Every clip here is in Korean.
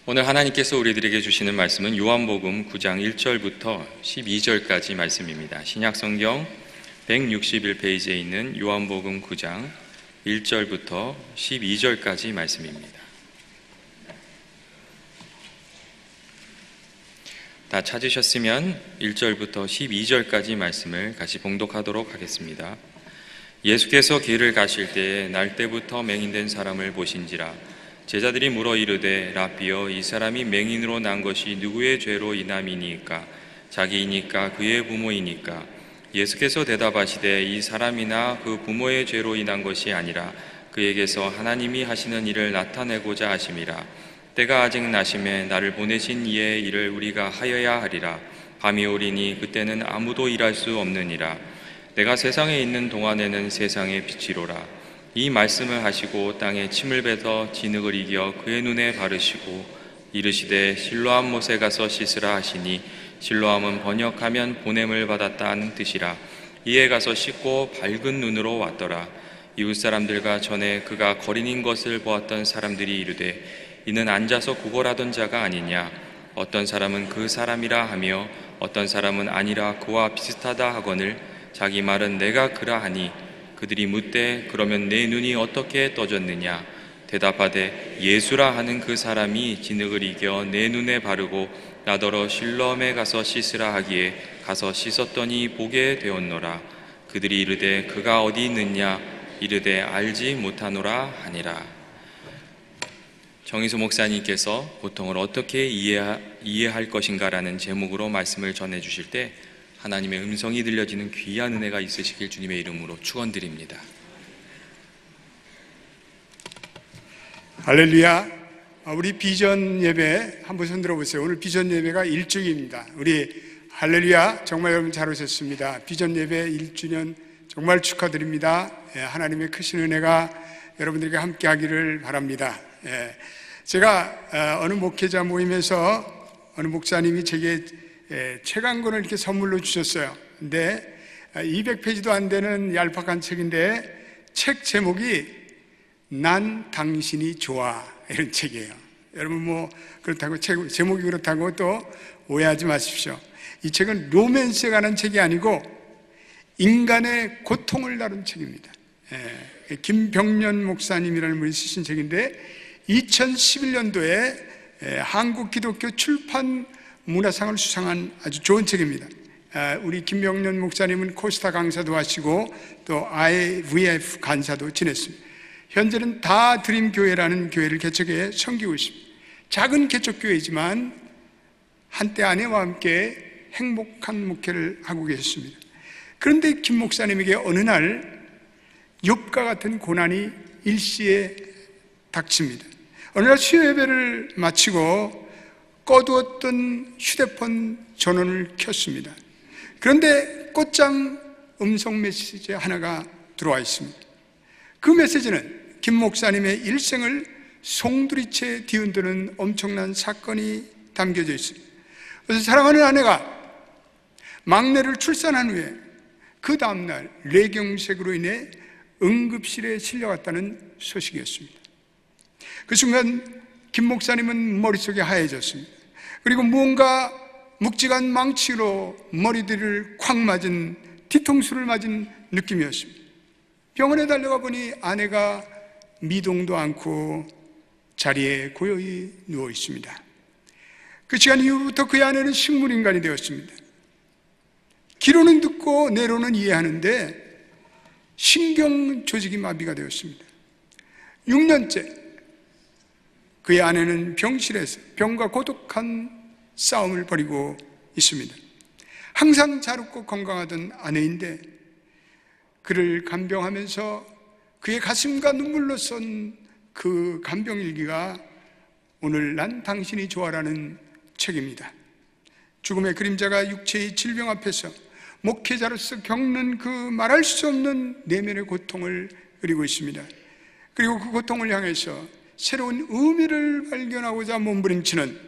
오늘 하나님께서 우리들에게 주시는 말씀은 요한복음 9장 1절부터 12절까지 말씀입니다. 신약성경 161페이지에 있는 요한복음 9장 1절부터 12절까지 말씀입니다. 다 찾으셨으면 1절부터 12절까지 말씀을 같이 봉독하도록 하겠습니다. 예수께서 길을 가실 때에 날 때부터 맹인된 사람을 보신지라. 제자들이 물어 이르되 라삐여, 이 사람이 맹인으로 난 것이 누구의 죄로 인함이니까? 자기이니까 그의 부모이니까? 예수께서 대답하시되 이 사람이나 그 부모의 죄로 인한 것이 아니라 그에게서 하나님이 하시는 일을 나타내고자 하심이라. 때가 아직 나심에 나를 보내신 이의 일을 우리가 하여야 하리라. 밤이 오리니 그때는 아무도 일할 수 없느니라. 내가 세상에 있는 동안에는 세상의 빛이로라. 이 말씀을 하시고 땅에 침을 뱉어 진흙을 이겨 그의 눈에 바르시고 이르시되 실로암 못에 가서 씻으라 하시니, 실로암은 번역하면 보냄을 받았다는 뜻이라. 이에 가서 씻고 밝은 눈으로 왔더라. 이웃 사람들과 전에 그가 거린인 것을 보았던 사람들이 이르되 이는 앉아서 구걸하던 자가 아니냐? 어떤 사람은 그 사람이라 하며 어떤 사람은 아니라 그와 비슷하다 하거늘 자기 말은 내가 그라 하니, 그들이 묻되 그러면 내 눈이 어떻게 떠졌느냐? 대답하되 예수라 하는 그 사람이 진흙을 이겨 내 눈에 바르고 나더러 실로암에 가서 씻으라 하기에 가서 씻었더니 보게 되었노라. 그들이 이르되 그가 어디 있느냐? 이르되 알지 못하노라 하니라. 정의수 목사님께서 고통을 어떻게 이해할 것인가라는 제목으로 말씀을 전해주실 때 하나님의 음성이 들려지는 귀한 은혜가 있으시길 주님의 이름으로 축원드립니다. 할렐루야. 우리 비전 예배 한번 손 들어보세요. 오늘 비전 예배가 1주기입니다. 우리 할렐루야, 정말 여러분 잘 오셨습니다. 비전 예배 1주년 정말 축하드립니다. 하나님의 크신 은혜가 여러분들에게 함께 하기를 바랍니다. 제가 어느 목회자 모임에서 어느 목사님이 제게 책 한 권을 이렇게 선물로 주셨어요. 근데 200페이지도 안 되는 얄팍한 책인데 책 제목이 난 당신이 좋아, 이런 책이에요. 여러분 뭐 그렇다고 제목이 그렇다고 또 오해하지 마십시오. 이 책은 로맨스에 관한 책이 아니고 인간의 고통을 다룬 책입니다. 김병년 목사님이라는 분이 쓰신 책인데 2011년도에 한국 기독교 출판 문화상을 수상한 아주 좋은 책입니다. 우리 김병년 목사님은 코스타 강사도 하시고 또 IVF 간사도 지냈습니다. 현재는 다 드림 교회라는 교회를 개척해 섬기고 있습니다. 작은 개척교회지만 한때 아내와 함께 행복한 목회를 하고 계셨습니다. 그런데 김 목사님에게 어느 날 욥과 같은 고난이 일시에 닥칩니다. 어느 날 수요 예배를 마치고 꺼두었던 휴대폰 전원을 켰습니다. 그런데 꽃장 음성 메시지 하나가 들어와 있습니다. 그 메시지는 김 목사님의 일생을 송두리째 뒤흔드는 엄청난 사건이 담겨져 있습니다. 그래서 사랑하는 아내가 막내를 출산한 후에 그 다음날 뇌경색으로 인해 응급실에 실려갔다는 소식이었습니다. 그 순간 김 목사님은 머릿속이 하얘졌습니다. 그리고 무언가 묵직한 망치로 머리들을 콱 맞은, 뒤통수를 맞은 느낌이었습니다. 병원에 달려가 보니 아내가 미동도 않고 자리에 고요히 누워 있습니다. 그 시간 이후부터 그의 아내는 식물인간이 되었습니다. 귀로는 듣고 뇌로는 이해하는데 신경 조직이 마비가 되었습니다. 6년째 그의 아내는 병실에서 병과 고독한 싸움을 벌이고 있습니다. 항상 잘 웃고 건강하던 아내인데 그를 간병하면서 그의 가슴과 눈물로 쓴 그 간병일기가 오늘 난 당신이 좋아라는 책입니다. 죽음의 그림자가 육체의 질병 앞에서 목회자로서 겪는 그 말할 수 없는 내면의 고통을 그리고 있습니다. 그리고 그 고통을 향해서 새로운 의미를 발견하고자 몸부림치는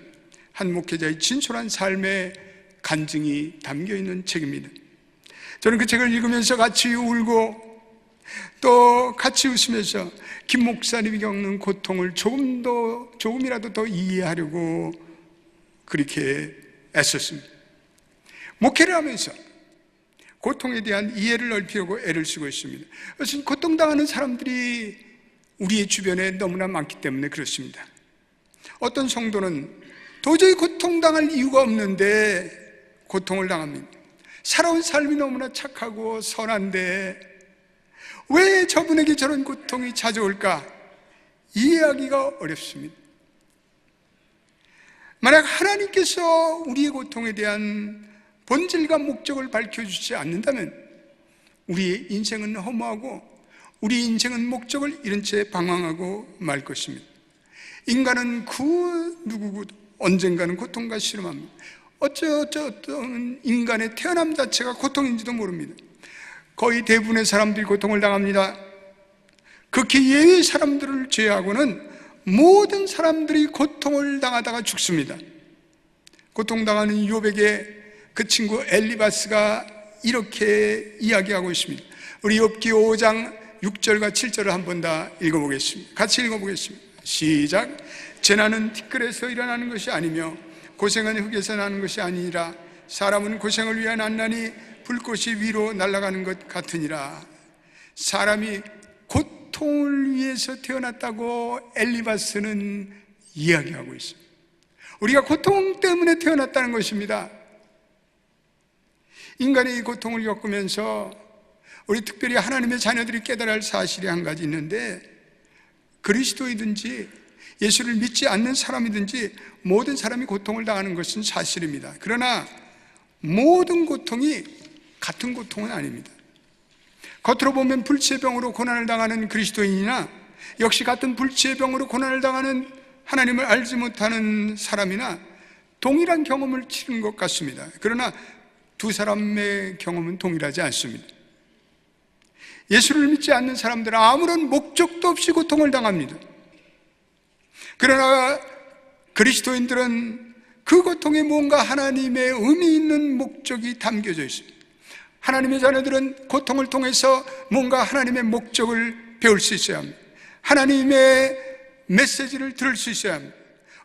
한 목회자의 진솔한 삶의 간증이 담겨있는 책입니다. 저는 그 책을 읽으면서 같이 울고 또 같이 웃으면서 김 목사님이 겪는 고통을 조금이라도 더 이해하려고 그렇게 애썼습니다. 목회를 하면서 고통에 대한 이해를 넓히려고 애를 쓰고 있습니다. 그래서 고통당하는 사람들이 우리의 주변에 너무나 많기 때문에 그렇습니다. 어떤 성도는 도저히 고통당할 이유가 없는데 고통을 당합니다. 살아온 삶이 너무나 착하고 선한데 왜 저분에게 저런 고통이 찾아올까? 이해하기가 어렵습니다. 만약 하나님께서 우리의 고통에 대한 본질과 목적을 밝혀주지 않는다면 우리의 인생은 허무하고 우리 인생은 목적을 잃은 채 방황하고 말 것입니다. 인간은 그 누구도 언젠가는 고통과 씨름합니다. 어떤 인간의 태어남 자체가 고통인지도 모릅니다. 거의 대부분의 사람들이 고통을 당합니다. 극히 예외의 사람들을 제외하고는 모든 사람들이 고통을 당하다가 죽습니다. 고통당하는 욥에게 그 친구 엘리바스가 이렇게 이야기하고 있습니다. 우리 욥기 5장 6절과 7절을 한 번 다 읽어보겠습니다. 같이 읽어보겠습니다. 시작. 재난은 티끌에서 일어나는 것이 아니며 고생은 흙에서 나는 것이 아니라 사람은 고생을 위하여 났나니 불꽃이 위로 날아가는 것 같으니라. 사람이 고통을 위해서 태어났다고 엘리바스는 이야기하고 있습니다. 우리가 고통 때문에 태어났다는 것입니다. 인간의 이 고통을 겪으면서 우리 특별히 하나님의 자녀들이 깨달아야 할 사실이 한 가지 있는데, 그리스도이든지 예수를 믿지 않는 사람이든지 모든 사람이 고통을 당하는 것은 사실입니다. 그러나 모든 고통이 같은 고통은 아닙니다. 겉으로 보면 불치의 병으로 고난을 당하는 그리스도인이나 역시 같은 불치의 병으로 고난을 당하는 하나님을 알지 못하는 사람이나 동일한 경험을 치른 것 같습니다. 그러나 두 사람의 경험은 동일하지 않습니다. 예수를 믿지 않는 사람들은 아무런 목적도 없이 고통을 당합니다. 그러나 그리스도인들은 그 고통에 뭔가 하나님의 의미 있는 목적이 담겨져 있습니다. 하나님의 자녀들은 고통을 통해서 뭔가 하나님의 목적을 배울 수 있어야 합니다. 하나님의 메시지를 들을 수 있어야 합니다.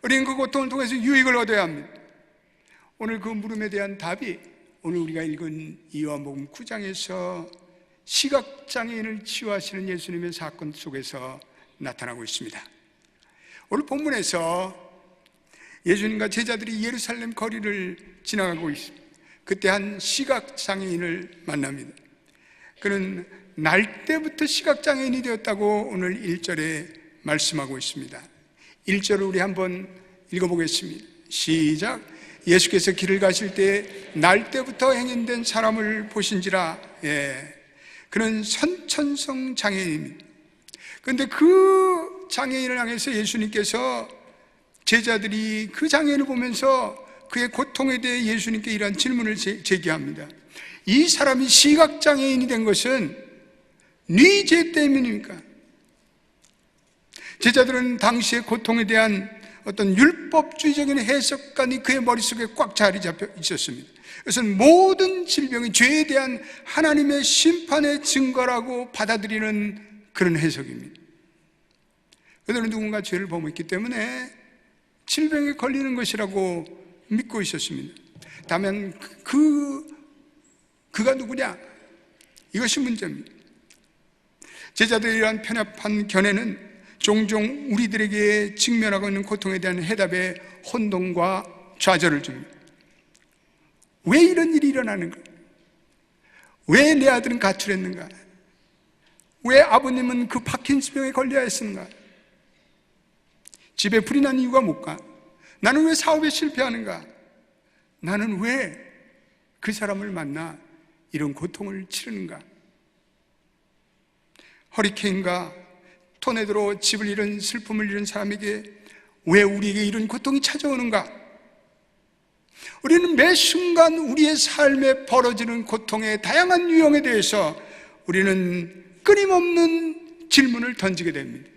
우리는 그 고통을 통해서 유익을 얻어야 합니다. 오늘 그 물음에 대한 답이 오늘 우리가 읽은 요한복음 9장에서 시각장애인을 치유하시는 예수님의 사건 속에서 나타나고 있습니다. 오늘 본문에서 예수님과 제자들이 예루살렘 거리를 지나가고 있습니다. 그때 한 시각장애인을 만납니다. 그는 날 때부터 시각장애인이 되었다고 오늘 1절에 말씀하고 있습니다. 1절을 우리 한번 읽어보겠습니다. 시작. 예수께서 길을 가실 때 날 때부터 행인된 사람을 보신지라. 그는 선천성 장애인입니다. 그런데 그 장애인을 향해서 예수님께서 제자들이 그 장애인을 보면서 그의 고통에 대해 예수님께 이러한 질문을 제기합니다. 이 사람이 시각장애인이 된 것은 네 죄 때문입니까? 제자들은 당시의 고통에 대한 어떤 율법주의적인 해석관이 그의 머릿속에 꽉 자리 잡혀 있었습니다. 그것은 모든 질병이 죄에 대한 하나님의 심판의 증거라고 받아들이는 그런 해석입니다. 그들은 누군가 죄를 범했기 때문에 질병에 걸리는 것이라고 믿고 있었습니다. 다만 그가 누구냐? 이것이 문제입니다. 제자들의 이러한 편협한 견해는 종종 우리들에게 직면하고 있는 고통에 대한 해답에 혼동과 좌절을 줍니다. 왜 이런 일이 일어나는가? 왜 내 아들은 가출했는가? 왜 아버님은 그 파킨슨병에 걸려야 했는가? 집에 불이 난 이유가 뭘까? 나는 왜 사업에 실패하는가? 나는 왜 그 사람을 만나 이런 고통을 치르는가? 허리케인과 토네도로 집을 잃은 슬픔을 잃은 사람에게 왜 우리에게 이런 고통이 찾아오는가? 우리는 매 순간 우리의 삶에 벌어지는 고통의 다양한 유형에 대해서 우리는 끊임없는 질문을 던지게 됩니다.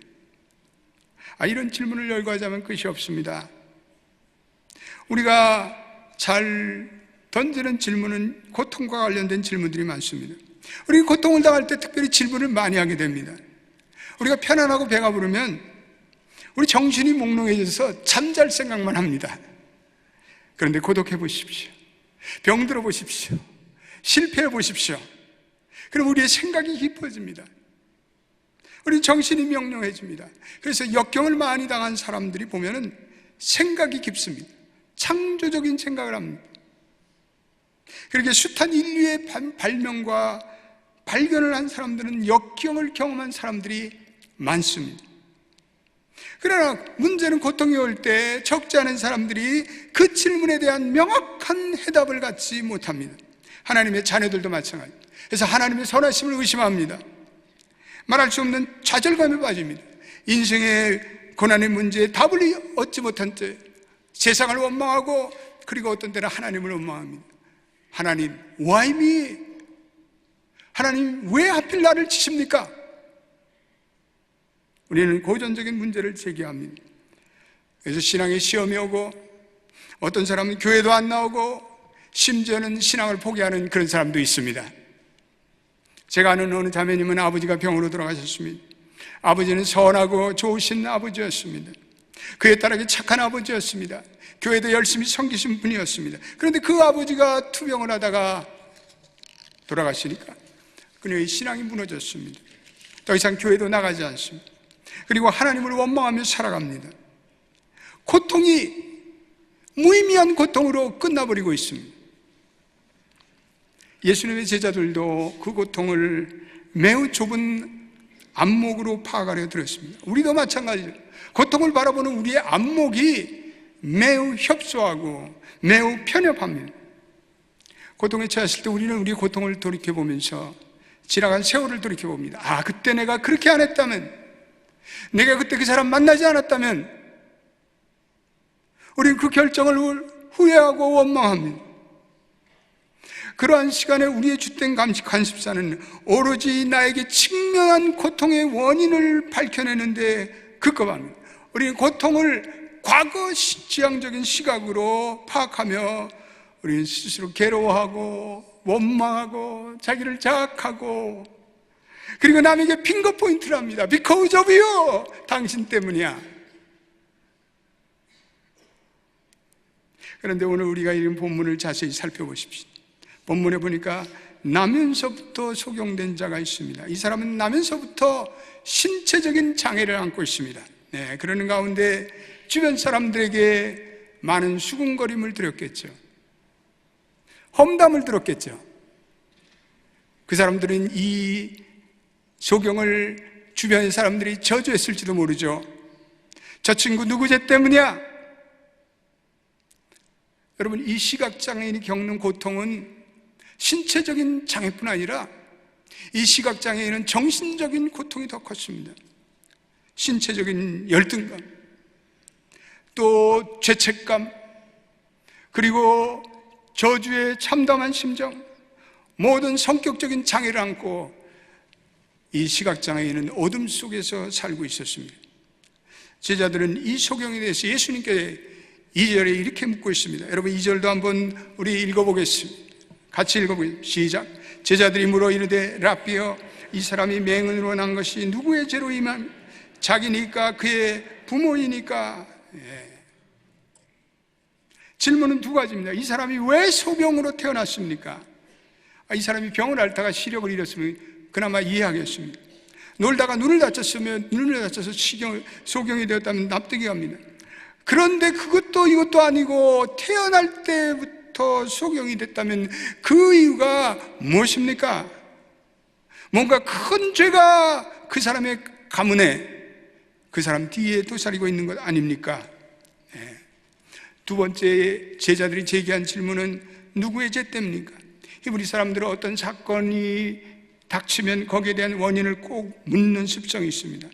이런 질문을 열거하자면 끝이 없습니다. 우리가 잘 던지는 질문은 고통과 관련된 질문들이 많습니다. 우리가 고통을 당할 때 특별히 질문을 많이 하게 됩니다. 우리가 편안하고 배가 부르면 우리 정신이 몽롱해져서 잠잘 생각만 합니다. 그런데 고독해 보십시오. 병들어 보십시오. 실패해 보십시오. 그럼 우리의 생각이 깊어집니다. 우리 정신이 명령해집니다. 그래서 역경을 많이 당한 사람들이 보면은 생각이 깊습니다. 창조적인 생각을 합니다. 그렇게 숱한 인류의 발명과 발견을 한 사람들은 역경을 경험한 사람들이 많습니다. 그러나 문제는 고통이 올 때 적지 않은 사람들이 그 질문에 대한 명확한 해답을 갖지 못합니다. 하나님의 자녀들도 마찬가지입니다. 그래서 하나님의 선하심을 의심합니다. 말할 수 없는 좌절감에 빠집니다. 인생의 고난의 문제에 답을 얻지 못한 때 세상을 원망하고, 그리고 어떤 때는 하나님을 원망합니다. 하나님, why me? 하나님, 왜 하필 나를 치십니까? 우리는 고전적인 문제를 제기합니다. 그래서 신앙에 시험이 오고, 어떤 사람은 교회도 안 나오고, 심지어는 신앙을 포기하는 그런 사람도 있습니다. 제가 아는 어느 자매님은 아버지가 병으로 돌아가셨습니다. 아버지는 선하고 좋으신 아버지였습니다. 그에 따르게 착한 아버지였습니다. 교회도 열심히 섬기신 분이었습니다. 그런데 그 아버지가 투병을 하다가 돌아가시니까 그녀의 신앙이 무너졌습니다. 더 이상 교회도 나가지 않습니다. 그리고 하나님을 원망하며 살아갑니다. 고통이 무의미한 고통으로 끝나버리고 있습니다. 예수님의 제자들도 그 고통을 매우 좁은 안목으로 파악하려 들었습니다. 우리도 마찬가지죠. 고통을 바라보는 우리의 안목이 매우 협소하고 매우 편협합니다. 고통에 처했을 때 우리는 우리의 고통을 돌이켜보면서 지나간 세월을 돌이켜봅니다. 아, 그때 내가 그렇게 안 했다면, 내가 그때 그 사람 만나지 않았다면, 우리는 그 결정을 후회하고 원망합니다. 그러한 시간에 우리의 주된 관심사는 오로지 나에게 직면한 고통의 원인을 밝혀내는데 급급합니다. 우리는 고통을 과거 지향적인 시각으로 파악하며 우리는 스스로 괴로워하고 원망하고 자기를 자학하고, 그리고 남에게 핑거 포인트를 합니다. Because of you, 당신 때문이야. 그런데 오늘 우리가 읽은 본문을 자세히 살펴보십시오. 본문에 보니까 나면서부터 소경된 자가 있습니다. 이 사람은 나면서부터 신체적인 장애를 안고 있습니다. 네, 그러는 가운데 주변 사람들에게 많은 수군거림을 들었겠죠. 험담을 들었겠죠. 그 사람들은 이 소경을 주변의 사람들이 저주했을지도 모르죠. 저 친구 누구 죄 때문이야? 여러분, 이 시각장애인이 겪는 고통은 신체적인 장애뿐 아니라 이 시각장애인은 정신적인 고통이 더 컸습니다. 신체적인 열등감, 또 죄책감, 그리고 저주에 참담한 심정, 모든 성격적인 장애를 안고 이 시각장애인은 어둠 속에서 살고 있었습니다. 제자들은 이 소경에 대해서 예수님께 2절에 이렇게 묻고 있습니다. 여러분, 2절도 한번 우리 읽어보겠습니다. 같이 읽어보겠습니다. 시작. 제자들이 물어 이르되 랍비여, 이 사람이 맹인으로 난 것이 누구의 죄로이면 자기니까 그의 부모이니까? 질문은 두 가지입니다. 이 사람이 왜 소경으로 태어났습니까? 이 사람이 병을 앓다가 시력을 잃었으면 그나마 이해하겠습니다. 놀다가 눈을 다쳤으면, 눈을 다쳐서 소경이 되었다면 납득이 갑니다. 그런데 그것도 이것도 아니고 태어날 때부터 소경이 됐다면 그 이유가 무엇입니까? 뭔가 큰 죄가 그 사람의 가문에, 그 사람 뒤에 도사리고 있는 것 아닙니까? 두 번째, 제자들이 제기한 질문은 누구의 죄 때문입니까? 히브리 사람들은 어떤 사건이 닥치면 거기에 대한 원인을 꼭 묻는 습성이 있습니다.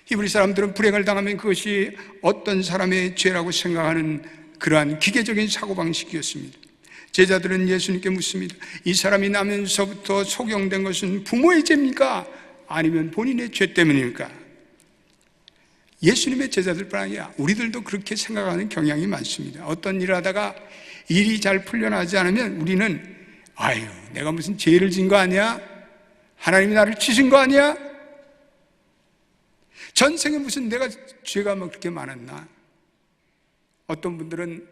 히브리 사람들은 불행을 당하면 그것이 어떤 사람의 죄라고 생각하는 그러한 기계적인 사고방식이었습니다. 제자들은 예수님께 묻습니다. 이 사람이 나면서부터 소경된 것은 부모의 죄입니까? 아니면 본인의 죄 때문입니까? 예수님의 제자들뿐 아니라 우리들도 그렇게 생각하는 경향이 많습니다. 어떤 일을 하다가 일이 잘 풀려나지 않으면 우리는 아유, 내가 무슨 죄를 진 거 아니야? 하나님이 나를 치신 거 아니야? 전생에 무슨 내가 죄가 뭐 그렇게 많았나? 어떤 분들은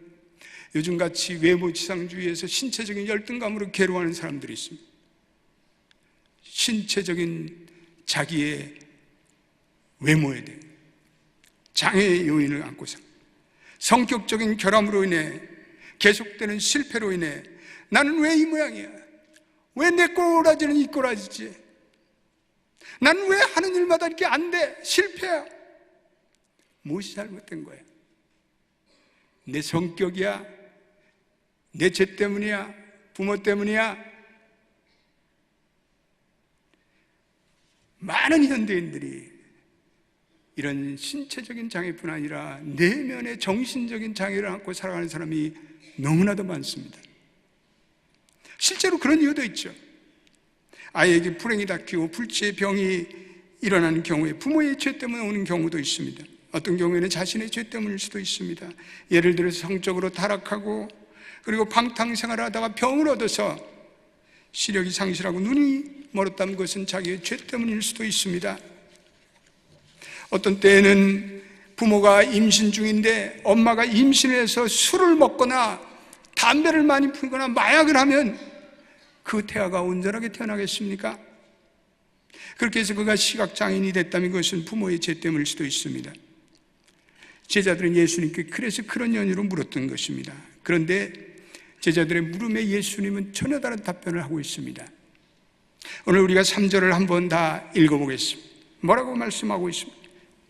요즘같이 외모지상주의에서 신체적인 열등감으로 괴로워하는 사람들이 있습니다. 신체적인 자기의 외모에 대해 장애의 요인을 안고서 성격적인 결함으로 인해 계속되는 실패로 인해 나는 왜 이 모양이야? 왜 내 꼬라지는 이 꼬라지지? 나는 왜 하는 일마다 이렇게 안 돼? 실패야. 무엇이 잘못된 거야? 내 성격이야? 내 죄 때문이야? 부모 때문이야? 많은 현대인들이 이런 신체적인 장애뿐 아니라 내면의 정신적인 장애를 안고 살아가는 사람이 너무나도 많습니다. 실제로 그런 이유도 있죠. 아이에게 불행이 닥치고 불치의 병이 일어나는 경우에 부모의 죄 때문에 오는 경우도 있습니다. 어떤 경우에는 자신의 죄 때문일 수도 있습니다. 예를 들어서 성적으로 타락하고 그리고 방탕생활을 하다가 병을 얻어서 시력이 상실하고 눈이 멀었다면 그것은 자기의 죄 때문일 수도 있습니다. 어떤 때에는 부모가 임신 중인데 엄마가 임신을 해서 술을 먹거나 담배를 많이 피우거나 마약을 하면 그 태아가 온전하게 태어나겠습니까? 그렇게 해서 그가 시각장애인이 됐다면 그것은 부모의 죄 때문일 수도 있습니다. 제자들은 예수님께 그래서 그런 연유로 물었던 것입니다. 그런데 제자들의 물음에 예수님은 전혀 다른 답변을 하고 있습니다. 오늘 우리가 3절을 한번 다 읽어보겠습니다. 뭐라고 말씀하고 있습니다?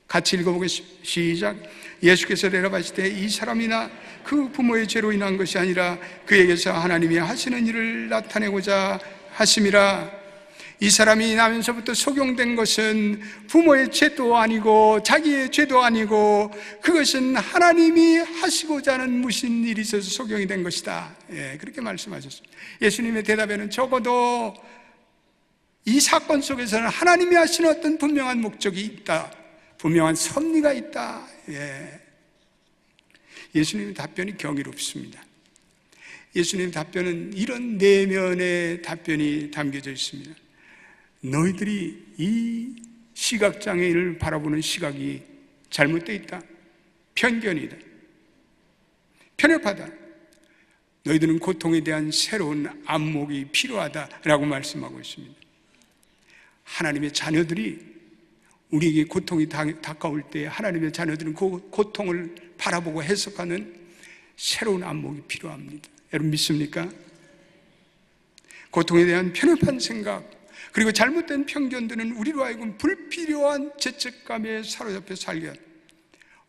같이 읽어보겠습니다. 시작. 예수께서 대답하시되 이 사람이나 그 부모의 죄로 인한 것이 아니라 그에게서 하나님이 하시는 일을 나타내고자 하심이라. 이 사람이 나면서부터 속용된 것은 부모의 죄도 아니고 자기의 죄도 아니고 그것은 하나님이 하시고자 하는 무신 일이 있어서 속용이 된 것이다. 그렇게 말씀하셨습니다. 예수님의 대답에는 적어도 이 사건 속에서는 하나님이 하시는 어떤 분명한 목적이 있다, 분명한 섭리가 있다. 예수님의 답변이 경이롭습니다. 예수님의 답변은 이런 내면의 답변이 담겨져 있습니다. 너희들이 이 시각장애인을 바라보는 시각이 잘못되어 있다, 편견이다, 편협하다. 너희들은 고통에 대한 새로운 안목이 필요하다라고 말씀하고 있습니다. 하나님의 자녀들이 우리에게 고통이 다가올 때 하나님의 자녀들은 그 고통을 바라보고 해석하는 새로운 안목이 필요합니다. 여러분 믿습니까? 고통에 대한 편협한 생각 그리고 잘못된 편견들은 우리로 하여금 불필요한 죄책감에 사로잡혀 살게 하고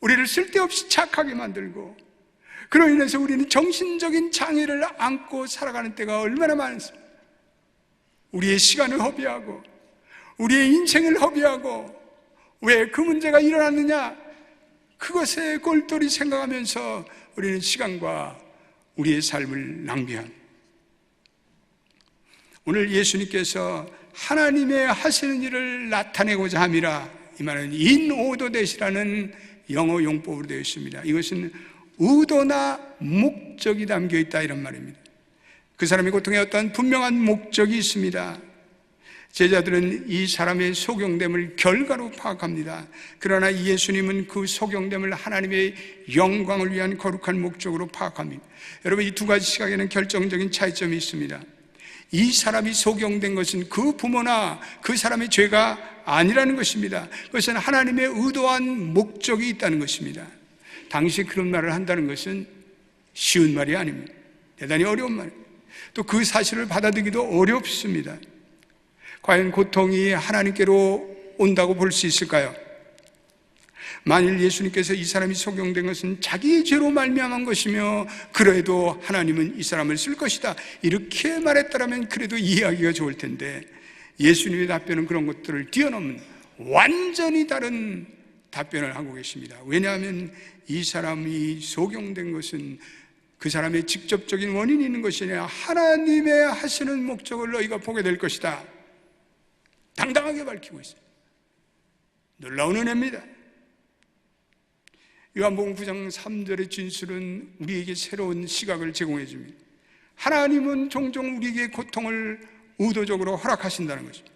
우리를 쓸데없이 착하게 만들고 그로 인해서 우리는 정신적인 장애를 안고 살아가는 때가 얼마나 많습니까? 우리의 시간을 허비하고 우리의 인생을 허비하고 왜 그 문제가 일어났느냐? 그것에 꼴똘히 생각하면서 우리는 시간과 우리의 삶을 낭비합니다. 오늘 예수님께서 하나님의 하시는 일을 나타내고자 함이라, 이 말은 in order that이라는 영어 용법으로 되어 있습니다. 이것은 의도나 목적이 담겨 있다 이런 말입니다. 그 사람의 고통에 어떤 분명한 목적이 있습니다. 제자들은 이 사람의 속용됨을 결과로 파악합니다. 그러나 예수님은 그 속용됨을 하나님의 영광을 위한 거룩한 목적으로 파악합니다. 여러분, 이 두 가지 시각에는 결정적인 차이점이 있습니다. 이 사람이 속용된 것은 그 부모나 그 사람의 죄가 아니라는 것입니다. 그것은 하나님의 의도한 목적이 있다는 것입니다. 당시 그런 말을 한다는 것은 쉬운 말이 아닙니다. 대단히 어려운 말입니다. 또 그 사실을 받아들이기도 어렵습니다. 과연 고통이 하나님께로 온다고 볼 수 있을까요? 만일 예수님께서 이 사람이 속용된 것은 자기의 죄로 말미암은 것이며 그래도 하나님은 이 사람을 쓸 것이다 이렇게 말했다면 그래도 이해하기가 좋을 텐데 예수님의 답변은 그런 것들을 뛰어넘는 완전히 다른 답변을 하고 계십니다. 왜냐하면 이 사람이 속용된 것은 그 사람의 직접적인 원인이 있는 것이 아니라 하나님의 하시는 목적을 너희가 보게 될 것이다. 당당하게 밝히고 있어요. 놀라운 은혜입니다. 요한복음 9장 3절의 진술은 우리에게 새로운 시각을 제공해 줍니다. 하나님은 종종 우리에게 고통을 의도적으로 허락하신다는 것입니다.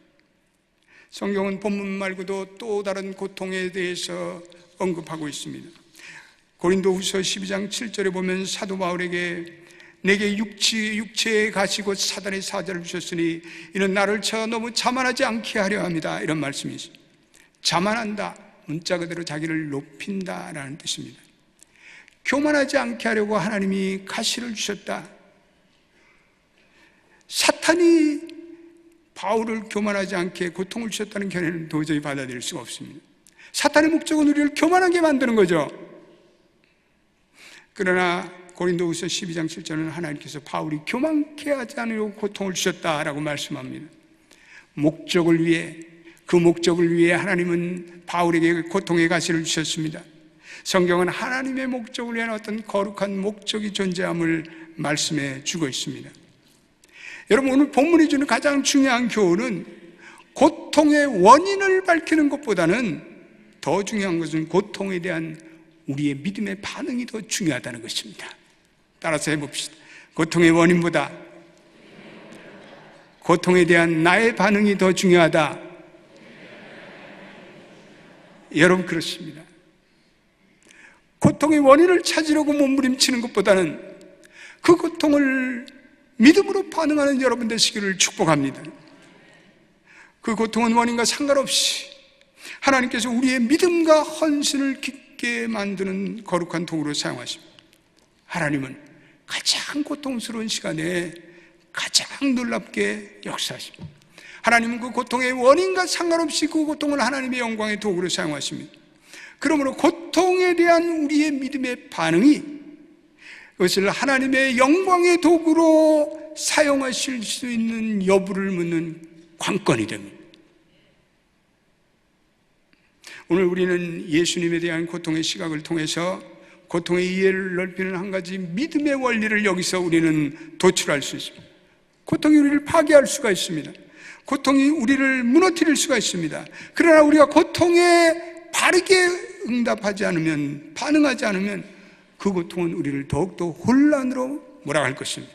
성경은 본문 말고도 또 다른 고통에 대해서 언급하고 있습니다. 고린도후서 12장 7절에 보면 사도 바울에게 내게 육체에 가시고 사단의 사자를 주셨으니 이는 나를 쳐 너무 자만하지 않게 하려 합니다. 이런 말씀이 있습니다. 자만한다, 문자 그대로 자기를 높인다라는 뜻입니다. 교만하지 않게 하려고 하나님이 가시를 주셨다. 사탄이 바울을 교만하지 않게 고통을 주셨다는 견해는 도저히 받아들일 수가 없습니다. 사탄의 목적은 우리를 교만하게 만드는 거죠. 그러나 고린도후서 12장 7절은 하나님께서 바울이 교만케 하지 않으려고 고통을 주셨다라고 말씀합니다. 목적을 위해, 그 목적을 위해 하나님은 바울에게 고통의 가시를 주셨습니다. 성경은 하나님의 목적을 위한 어떤 거룩한 목적이 존재함을 말씀해 주고 있습니다. 여러분, 오늘 본문이 주는 가장 중요한 교훈은 고통의 원인을 밝히는 것보다는 더 중요한 것은 고통에 대한 우리의 믿음의 반응이 더 중요하다는 것입니다. 따라서 해봅시다. 고통의 원인보다 고통에 대한 나의 반응이 더 중요하다. 여러분, 그렇습니다. 고통의 원인을 찾으려고 몸부림치는 것보다는 그 고통을 믿음으로 반응하는 여러분 되시기를 축복합니다. 그 고통은 원인과 상관없이 하나님께서 우리의 믿음과 헌신을 깊게 만드는 거룩한 도구로 사용하십니다. 하나님은 가장 고통스러운 시간에 가장 놀랍게 역사하십니다. 하나님은 그 고통의 원인과 상관없이 그 고통을 하나님의 영광의 도구로 사용하십니다. 그러므로 고통에 대한 우리의 믿음의 반응이 그것을 하나님의 영광의 도구로 사용하실 수 있는 여부를 묻는 관건이 됩니다. 오늘 우리는 예수님에 대한 고통의 시각을 통해서 고통의 이해를 넓히는 한 가지 믿음의 원리를 여기서 우리는 도출할 수 있습니다. 고통이 우리를 파괴할 수가 있습니다. 고통이 우리를 무너뜨릴 수가 있습니다. 그러나 우리가 고통에 바르게 응답하지 않으면, 반응하지 않으면 그 고통은 우리를 더욱더 혼란으로 몰아갈 것입니다.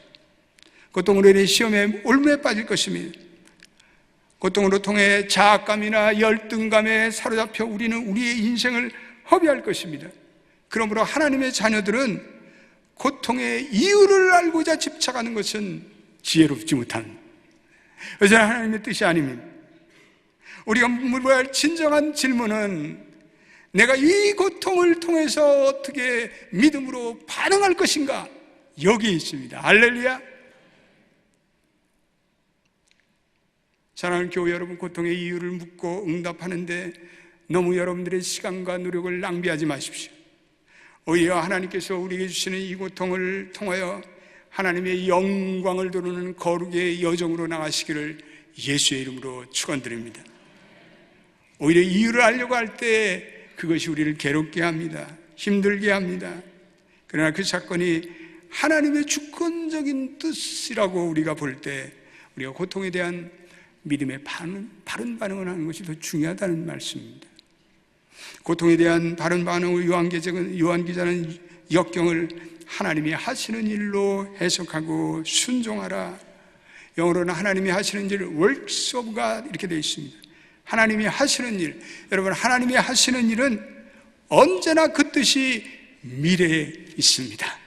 고통으로 인해 시험에 올무에 빠질 것입니다. 고통으로 통해 자학감이나 열등감에 사로잡혀 우리는 우리의 인생을 허비할 것입니다. 그러므로 하나님의 자녀들은 고통의 이유를 알고자 집착하는 것은 지혜롭지 못합니다. 그것은 하나님의 뜻이 아닙니다. 우리가 물어야 할 진정한 질문은 내가 이 고통을 통해서 어떻게 믿음으로 반응할 것인가? 여기에 있습니다. 할렐루야. 사랑하는 교회 여러분, 고통의 이유를 묻고 응답하는데 너무 여러분들의 시간과 노력을 낭비하지 마십시오. 오히려 하나님께서 우리에게 주시는 이 고통을 통하여 하나님의 영광을 도르는 거룩의 여정으로 나가시기를 예수의 이름으로 축원드립니다. 오히려 이유를 알려고 할 때 그것이 우리를 괴롭게 합니다. 힘들게 합니다. 그러나 그 사건이 하나님의 주권적인 뜻이라고 우리가 볼 때 우리가 고통에 대한 믿음의 바른 반응을 하는 것이 더 중요하다는 말씀입니다. 고통에 대한 바른 반응을 요한 기자는 역경을 하나님이 하시는 일로 해석하고 순종하라. 영어로는 하나님이 하시는 일, works of God 이렇게 되어 있습니다. 하나님이 하시는 일, 여러분, 하나님이 하시는 일은 언제나 그 뜻이 미래에 있습니다.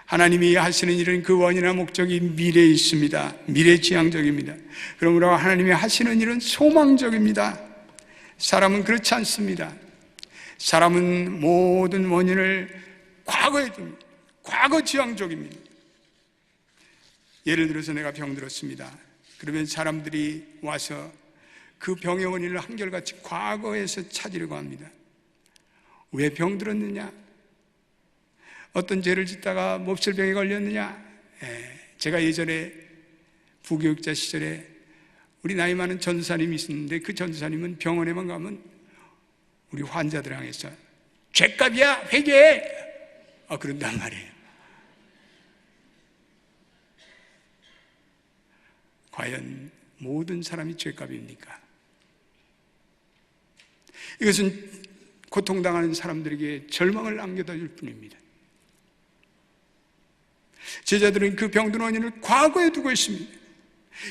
하나님이 하시는 일은 그 원인과 목적이 미래에 있습니다. 미래지향적입니다. 그러므로 하나님이 하시는 일은 소망적입니다. 사람은 그렇지 않습니다. 사람은 모든 원인을 과거에 둡니다. 과거지향적입니다. 예를 들어서 내가 병들었습니다. 그러면 사람들이 와서 그 병의 원인을 한결같이 과거에서 찾으려고 합니다. 왜 병들었느냐? 어떤 죄를 짓다가 몹쓸병에 걸렸느냐? 제가 예전에 부교육자 시절에 우리 나이 많은 전도사님이 있었는데 그 전도사님은 병원에만 가면 우리 환자들 향해서 죄값이야, 회개해! 그런단 말이에요. 과연 모든 사람이 죄값입니까? 이것은 고통당하는 사람들에게 절망을 안겨다 줄 뿐입니다. 제자들은 그 병든 원인을 과거에 두고 있습니다.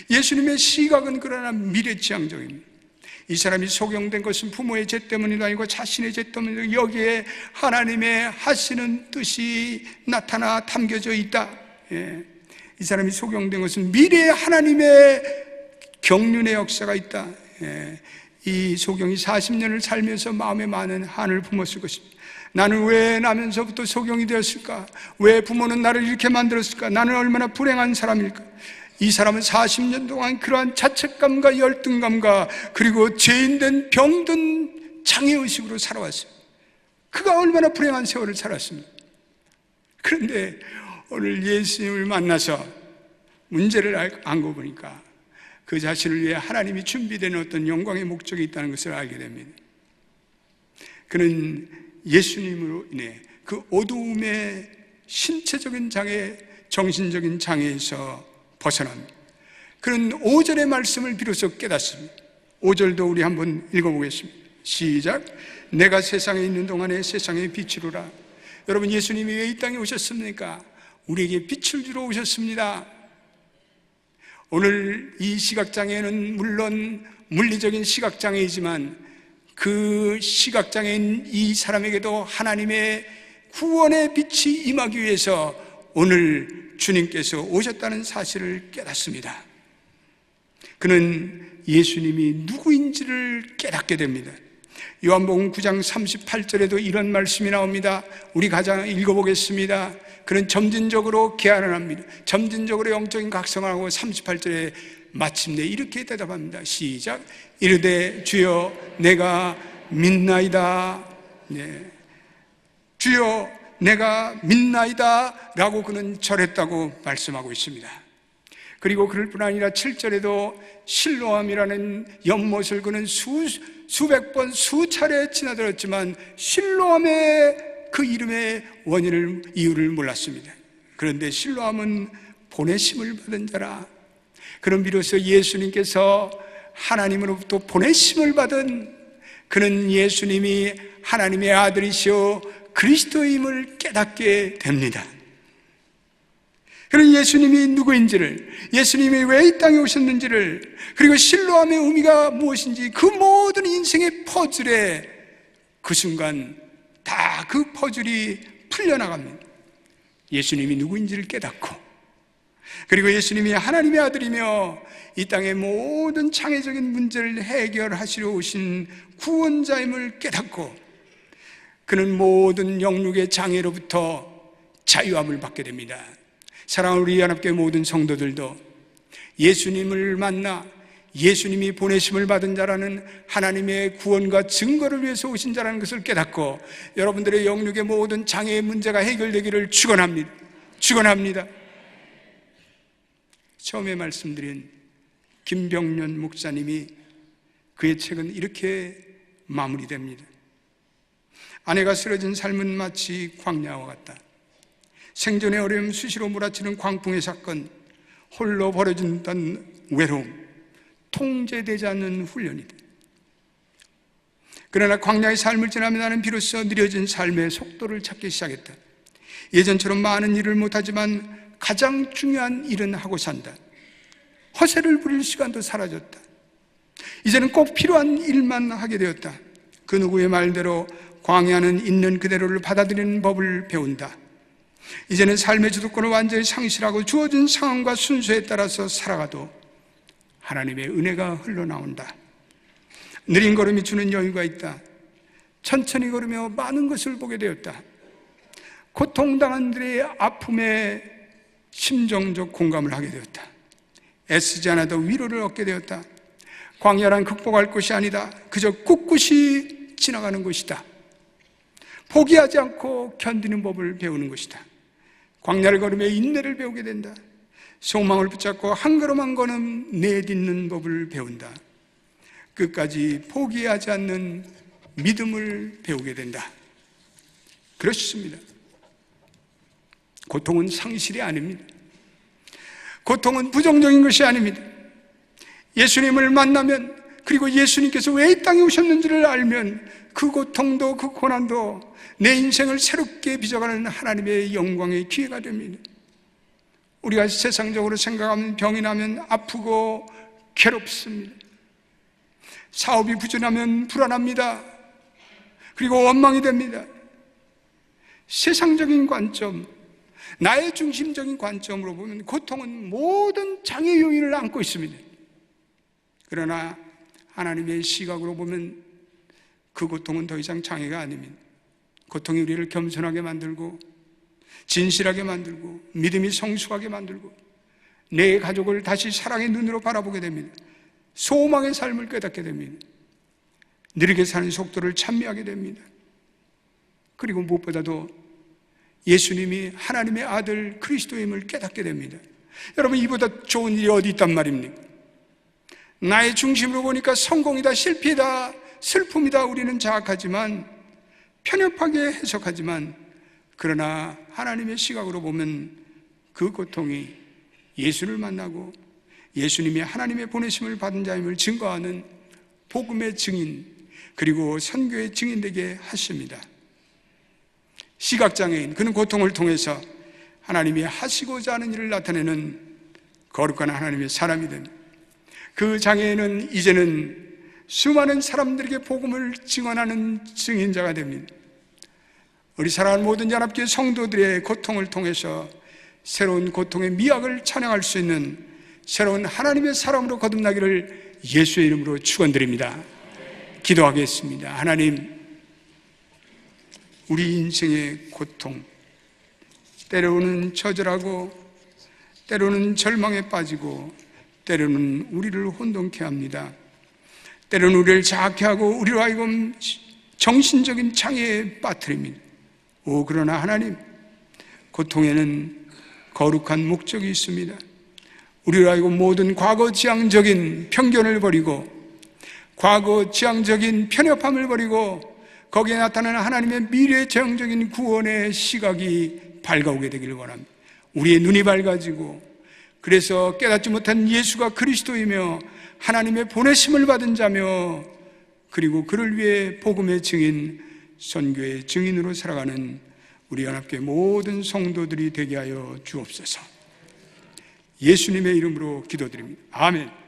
예수님의 시각은 그러나 미래지향적입니다. 이 사람이 소경된 것은 부모의 죄 때문이 아니고 자신의 죄 때문이고 여기에 하나님의 하시는 뜻이 나타나 담겨져 있다. 이 사람이 소경된 것은 미래에 하나님의 경륜의 역사가 있다. 이 소경이 40년을 살면서 마음에 많은 한을 품었을 것입니다. 나는 왜 나면서부터 소경이 되었을까? 왜 부모는 나를 이렇게 만들었을까? 나는 얼마나 불행한 사람일까? 이 사람은 40년 동안 그러한 자책감과 열등감과 그리고 죄인된 병든 장애의식으로 살아왔어요. 그가 얼마나 불행한 세월을 살았습니까? 그런데 오늘 예수님을 만나서 문제를 알고 보니까 그 자신을 위해 하나님이 준비된 어떤 영광의 목적이 있다는 것을 알게 됩니다. 그는 예수님으로 인해 그 어두움의 신체적인 장애, 정신적인 장애에서 벗어납니다. 그는 5절의 말씀을 비로소 깨닫습니다. 5절도 우리 한번 읽어보겠습니다. 시작. 내가 세상에 있는 동안에 세상의 빛이로라. 여러분, 예수님이 왜 이 땅에 오셨습니까? 우리에게 빛을 주러 오셨습니다. 오늘 이 시각장애는 물론 물리적인 시각장애이지만 그 시각장애인 이 사람에게도 하나님의 구원의 빛이 임하기 위해서 오늘 주님께서 오셨다는 사실을 깨닫습니다. 그는 예수님이 누구인지를 깨닫게 됩니다. 요한복음 9장 38절에도 이런 말씀이 나옵니다. 우리 가장 읽어보겠습니다. 그는 점진적으로 개안을 합니다. 점진적으로 영적인 각성을 하고 38절에 마침내 이렇게 대답합니다. 시작. 이르되 주여 내가 믿나이다. 네. 주여 내가 믿나이다 라고 그는 절했다고 말씀하고 있습니다. 그리고 그럴 뿐 아니라 7절에도 실로암이라는 연못을 그는 수백 번 수차례 지나들었지만 실로암의 그 이름의 이유를 몰랐습니다. 그런데 실로암은 보내심을 받은 자라. 그런 비로소 예수님께서 하나님으로부터 보내심을 받은 그는 예수님이 하나님의 아들이시오 그리스도임을 깨닫게 됩니다. 그는 예수님이 누구인지를, 예수님이 왜 이 땅에 오셨는지를, 그리고 실로암의 의미가 무엇인지 그 모든 인생의 퍼즐에 그 순간 다 그 퍼즐이 풀려나갑니다. 예수님이 누구인지를 깨닫고, 그리고 예수님이 하나님의 아들이며 이 땅의 모든 장애적인 문제를 해결하시려 오신 구원자임을 깨닫고 그는 모든 영육의 장애로부터 자유함을 받게 됩니다. 사랑하는 우리 연합교회 모든 성도들도 예수님을 만나 예수님이 보내심을 받은 자라는 하나님의 구원과 증거를 위해서 오신 자라는 것을 깨닫고 여러분들의 영육의 모든 장애의 문제가 해결되기를 축원합니다. 처음에 말씀드린 김병년 목사님이 그의 책은 이렇게 마무리됩니다. 아내가 쓰러진 삶은 마치 광야와 같다. 생존의 어려움, 수시로 몰아치는 광풍의 사건, 홀로 벌어진다는 외로움, 통제되지 않는 훈련이다. 그러나 광야의 삶을 지나며 나는 비로소 느려진 삶의 속도를 찾기 시작했다. 예전처럼 많은 일을 못하지만 가장 중요한 일은 하고 산다. 허세를 부릴 시간도 사라졌다. 이제는 꼭 필요한 일만 하게 되었다. 그 누구의 말대로 광야는 있는 그대로를 받아들이는 법을 배운다. 이제는 삶의 주도권을 완전히 상실하고 주어진 상황과 순서에 따라서 살아가도 하나님의 은혜가 흘러나온다. 느린 걸음이 주는 여유가 있다. 천천히 걸으며 많은 것을 보게 되었다. 고통당한 들의 아픔에 심정적 공감을 하게 되었다. 애쓰지 않아도 위로를 얻게 되었다. 광야란 극복할 것이 아니다. 그저 꿋꿋이 지나가는 것이다. 포기하지 않고 견디는 법을 배우는 것이다. 광야를 걸으며 인내를 배우게 된다. 소망을 붙잡고 한 걸음 한 걸음 내딛는 법을 배운다. 끝까지 포기하지 않는 믿음을 배우게 된다. 그렇습니다. 고통은 상실이 아닙니다. 고통은 부정적인 것이 아닙니다. 예수님을 만나면, 그리고 예수님께서 왜 이 땅에 오셨는지를 알면 그 고통도 그 고난도 내 인생을 새롭게 빚어가는 하나님의 영광의 기회가 됩니다. 우리가 세상적으로 생각하면 병이 나면 아프고 괴롭습니다. 사업이 부진하면 불안합니다. 그리고 원망이 됩니다. 세상적인 관점, 나의 중심적인 관점으로 보면 고통은 모든 장애 요인을 안고 있습니다. 그러나 하나님의 시각으로 보면 그 고통은 더 이상 장애가 아닙니다. 고통이 우리를 겸손하게 만들고 진실하게 만들고 믿음이 성숙하게 만들고 내 가족을 다시 사랑의 눈으로 바라보게 됩니다. 소망의 삶을 깨닫게 됩니다. 느리게 사는 속도를 찬미하게 됩니다. 그리고 무엇보다도 예수님이 하나님의 아들 그리스도임을 깨닫게 됩니다. 여러분, 이보다 좋은 일이 어디 있단 말입니까? 나의 중심으로 보니까 성공이다, 실패다, 슬픔이다 우리는 자학하지만, 편협하게 해석하지만, 그러나 하나님의 시각으로 보면 그 고통이 예수를 만나고 예수님이 하나님의 보내심을 받은 자임을 증거하는 복음의 증인, 그리고 선교의 증인 되게 하십니다. 시각장애인, 그는 고통을 통해서 하나님이 하시고자 하는 일을 나타내는 거룩한 하나님의 사람이 됩니다. 그 장애인은 이제는 수많은 사람들에게 복음을 증언하는 증인자가 됩니다. 우리 사랑하는 모든 연합교회 성도들의 고통을 통해서 새로운 고통의 미학을 찬양할 수 있는 새로운 하나님의 사람으로 거듭나기를 예수의 이름으로 축원드립니다. 기도하겠습니다. 하나님, 우리 인생의 고통, 때로는 처절하고 때로는 절망에 빠지고 때로는 우리를 혼돈케 합니다. 때로는 우리를 자학케 하고 우리로 하여금 정신적인 장애에 빠뜨립니다. 그러나 하나님, 고통에는 거룩한 목적이 있습니다. 우리로 하여금 모든 과거 지향적인 편견을 버리고 과거 지향적인 편협함을 버리고 거기에 나타나는 하나님의 미래 전형적인 구원의 시각이 밝아오게 되기를 원합니다. 우리의 눈이 밝아지고 그래서 깨닫지 못한 예수가 그리스도이며 하나님의 보내심을 받은 자며 그리고 그를 위해 복음의 증인, 선교의 증인으로 살아가는 우리 연합교회 모든 성도들이 되게 하여 주옵소서. 예수님의 이름으로 기도드립니다. 아멘.